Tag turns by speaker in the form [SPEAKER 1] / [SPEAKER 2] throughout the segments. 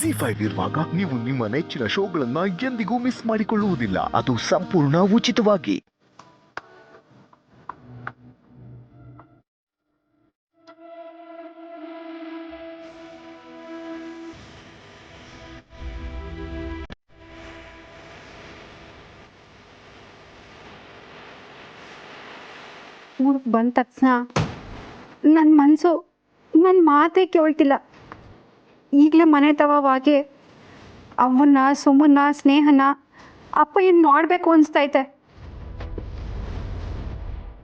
[SPEAKER 1] ಜಿ5 ಇರುವಾಗ ನೀವು ನಿಮ್ಮ ನೆಚ್ಚಿನ ಶೋಗಳನ್ನ ಎಂದಿಗೂ ಮಿಸ್ ಮಾಡಿಕೊಳ್ಳುವುದಿಲ್ಲ. ಅದು ಸಂಪೂರ್ಣ ಉಚಿತವಾಗಿ.
[SPEAKER 2] ಊರಿಗೆ ಬಂದ ತಕ್ಷಣ ನನ್ನ ಮನಸ್ಸು ನನ್ನ ಮಾತೇ ಕೇಳ್ತಿಲ್ಲ. ಈಗಲೇ ಮನೆ ತವವಾಗಿ ಅವನ್ನ, ಸುಮ್ಮನ, ಸ್ನೇಹನ, ಅಪ್ಪ ಏನು ನೋಡಬೇಕು ಅನಿಸ್ತೈತೆ.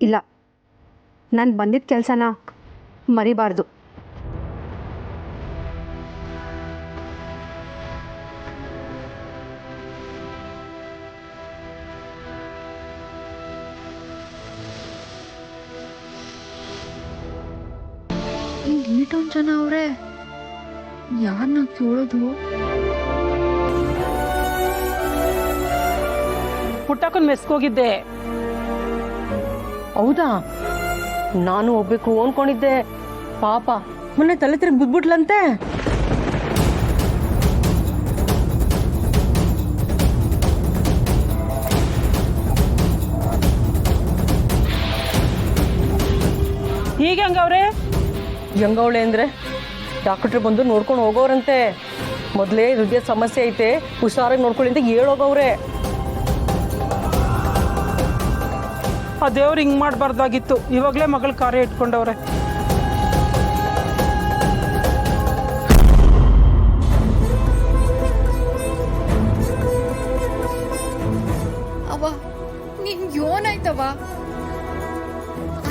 [SPEAKER 2] ಇಲ್ಲ, ನಾನು ಬಂದಿದ್ದ ಕೆಲಸನ ಮರಿಬಾರ್ದು. ಇಲ್ಲಿಟೊಂದು ಜನ ಅವರೇ, ಯಾರನ್ನ ಕೇಳೋದು?
[SPEAKER 3] ಪುಟ್ಟಕ್ಕನ ಮೆಸ್ಕೋಗಿದ್ದೆ.
[SPEAKER 4] ಹೌದಾ? ನಾನು ಹೋಗ್ಬೇಕು ಅನ್ಕೊಂಡಿದ್ದೆ. ಪಾಪ ಮೊನ್ನೆ ತಲೆ ತಿರುಗಿ ಬಿದ್ಬಿಟ್ಲಂತೆ.
[SPEAKER 3] ಈಗ ಹೆಂಗವ್ರೆ?
[SPEAKER 4] ಹೆಂಗವಳೆ ಅಂದ್ರೆ ಡಾಕ್ಟ್ರ್ ಬಂದು ನೋಡ್ಕೊಂಡು ಹೋಗೋರಂತೆ. ಮೊದಲೇ ಹೃದಯ ಸಮಸ್ಯೆ ಐತೆ, ಹುಷಾರಾಗಿ ನೋಡ್ಕೊಳ್ಳಿ ಅಂತ ಹೇಳೋಗವ್ರೆ.
[SPEAKER 3] ಆ ದೇವ್ರು ಹಿಂಗೆ ಮಾಡಬಾರ್ದಾಗಿತ್ತು. ಇವಾಗಲೇ ಮಗಳ ಕಾರ್ಯ ಇಟ್ಕೊಂಡವ್ರೆ.
[SPEAKER 5] ಅವ್ವ, ನಿನ್ಗೆ ಏನಾಯ್ತವ?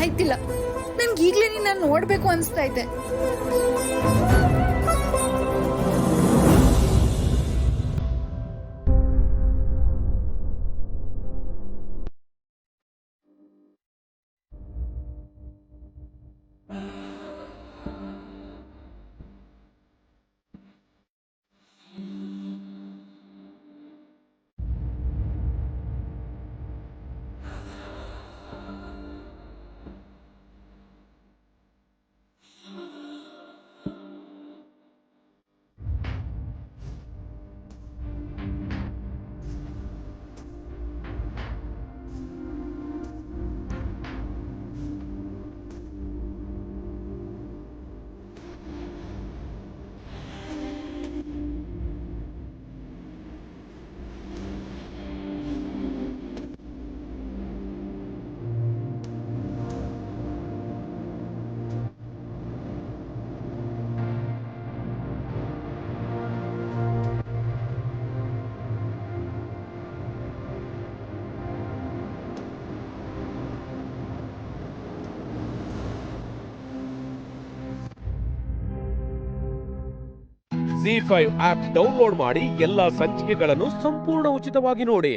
[SPEAKER 5] ಆಯ್ತಿಲ್ಲ, ನನ್ಗೆ ಈಗಲೇ ನಿನ್ನ ನೋಡ್ಬೇಕು ಅನಿಸ್ತಾ ಇದೆ.
[SPEAKER 6] ಜಿ5 ಆಪ್ ಡೌನ್ಲೋಡ್ ಮಾಡಿ ಎಲ್ಲಾ ಸಂಚಿಕೆಗಳನ್ನು ಸಂಪೂರ್ಣ ಉಚಿತವಾಗಿ ನೋಡಿ.